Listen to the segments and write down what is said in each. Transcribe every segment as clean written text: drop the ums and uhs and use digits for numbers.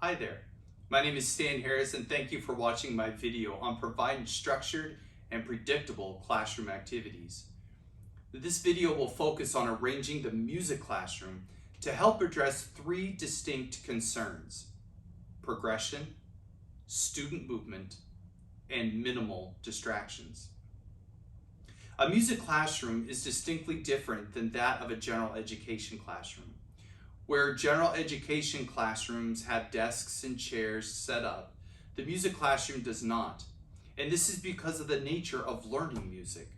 Hi there, my name is Stan Harris and thank you for watching my video on providing structured and predictable classroom activities. This video will focus on arranging the music classroom to help address three distinct concerns: progression, student movement, and minimal distractions. A music classroom is distinctly different than that of a general education classroom. Where general education classrooms have desks and chairs set up, the music classroom does not. And this is because of the nature of learning music.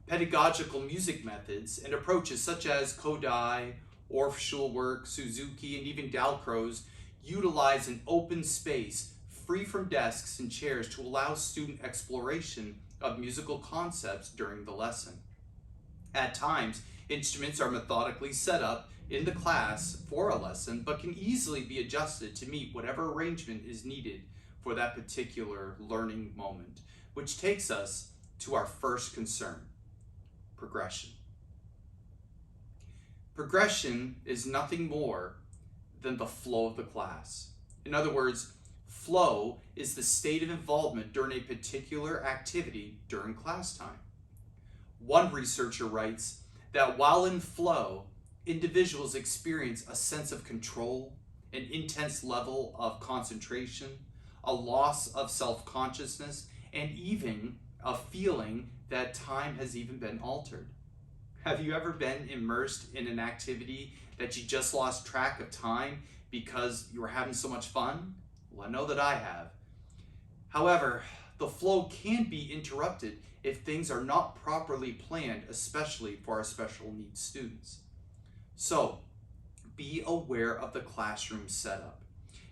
Pedagogical music methods and approaches such as Kodai, Orff Schulwerk, Suzuki, and even Dalcroze utilize an open space free from desks and chairs to allow student exploration of musical concepts during the lesson. At times, instruments are methodically set up in the class for a lesson, but can easily be adjusted to meet whatever arrangement is needed for that particular learning moment, which takes us to our first concern: progression. Progression is nothing more than the flow of the class. In other words, flow is the state of involvement during a particular activity during class time. One researcher writes that while in flow, individuals experience a sense of control, an intense level of concentration, a loss of self-consciousness, and even a feeling that time has even been altered. Have you ever been immersed in an activity that you just lost track of time because you were having so much fun? Well, I know that I have. However, the flow can be interrupted if things are not properly planned, especially for our special needs students. So, be aware of the classroom setup.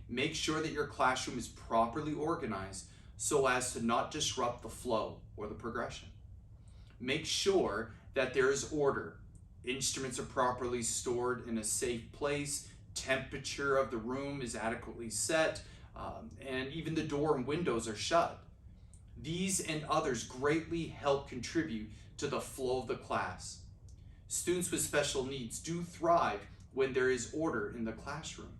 Make sure that your classroom is properly organized so as to not disrupt the flow or the progression. Make sure that there is order. Instruments are properly stored in a safe place, temperature of the room is adequately set, and even the door and windows are shut. These and others greatly help contribute to the flow of the class. Students with special needs do thrive when there is order in the classroom.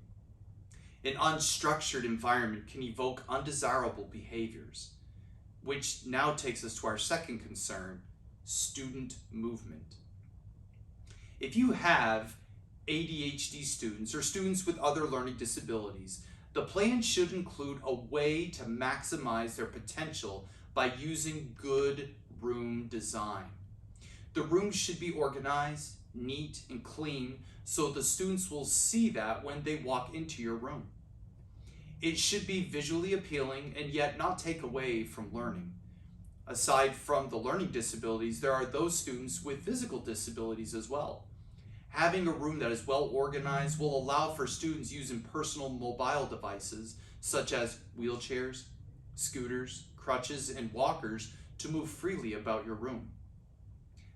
An unstructured environment can evoke undesirable behaviors, which now takes us to our second concern: student movement. If you have ADHD students or students with other learning disabilities, the plan should include a way to maximize their potential by using good room design. The rooms should be organized, neat, and clean so the students will see that when they walk into your room. It should be visually appealing and yet not take away from learning. Aside from the learning disabilities, there are those students with physical disabilities as well. Having a room that is well organized will allow for students using personal mobile devices such as wheelchairs, scooters, crutches, and walkers to move freely about your room.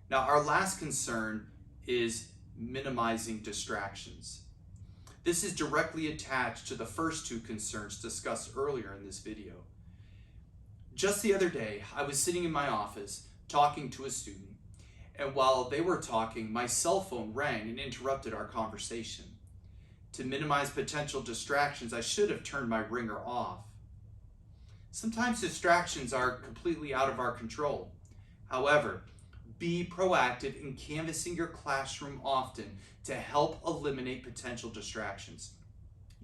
Now, our last concern is minimizing distractions. This is directly attached to the first two concerns discussed earlier in this video. Just the other day, I was sitting in my office talking to a student, and while they were talking, my cell phone rang and interrupted our conversation. To minimize potential distractions, I should have turned my ringer off. Sometimes distractions are completely out of our control. However, be proactive in canvassing your classroom often to help eliminate potential distractions.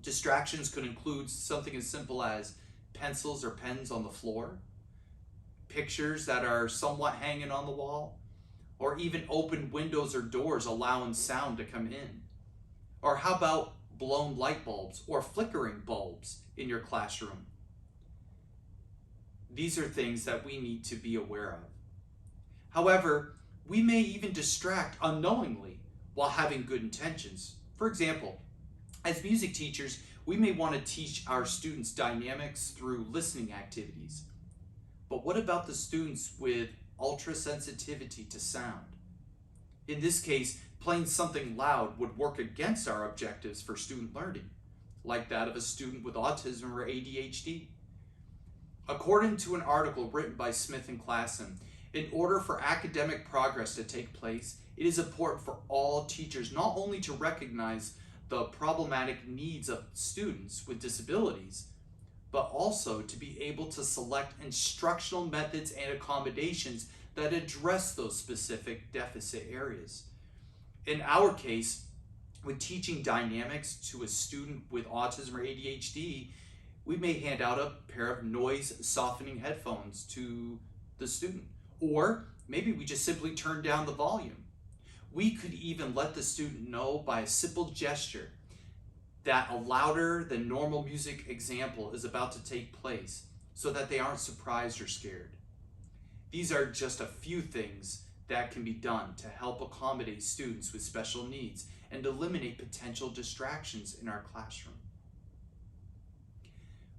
Distractions could include something as simple as pencils or pens on the floor, pictures that are somewhat hanging on the wall, or even open windows or doors allowing sound to come in. Or how about blown light bulbs or flickering bulbs in your classroom? These are things that we need to be aware of. However, we may even distract unknowingly while having good intentions. For example, as music teachers, we may want to teach our students dynamics through listening activities. But what about the students with ultra sensitivity to sound? In this case, playing something loud would work against our objectives for student learning, like that of a student with autism or ADHD. According to an article written by Smith and Klassen, in order for academic progress to take place, it is important for all teachers not only to recognize the problematic needs of students with disabilities, but also to be able to select instructional methods and accommodations that address those specific deficit areas. In our case, with teaching dynamics to a student with autism or ADHD, we may hand out a pair of noise softening headphones to the student. Or maybe we just simply turn down the volume. We could even let the student know by a simple gesture that a louder than normal music example is about to take place so that they aren't surprised or scared. These are just a few things that can be done to help accommodate students with special needs and eliminate potential distractions in our classroom.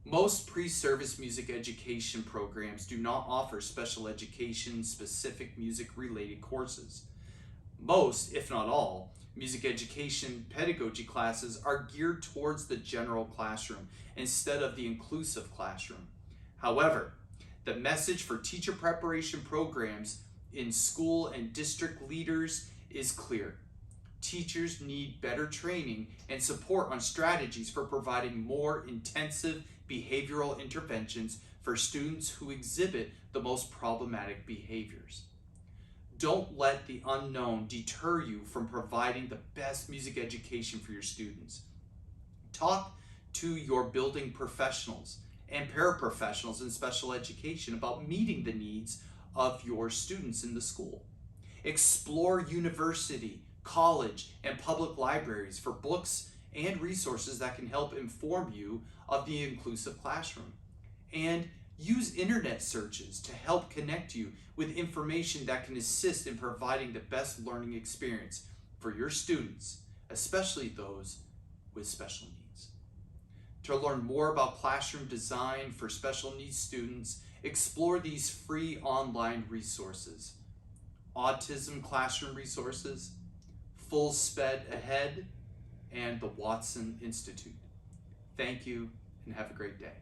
Most pre-service music education programs do not offer special education specific music related courses. Most, if not all, music education pedagogy classes are geared towards the general classroom instead of the inclusive classroom. However, the message for teacher preparation programs in school and district leaders is clear. Teachers need better training and support on strategies for providing more intensive behavioral interventions for students who exhibit the most problematic behaviors. Don't let the unknown deter you from providing the best music education for your students. Talk to your building professionals and paraprofessionals in special education about meeting the needs of your students in the school. Explore university, college, and public libraries for books and resources that can help inform you of the inclusive classroom. And use internet searches to help connect you with information that can assist in providing the best learning experience for your students, especially those with special needs. To learn more about classroom design for special needs students, explore these free online resources: Autism Classroom Resources, Full Sped Ahead, and the Watson Institute. Thank you and have a great day.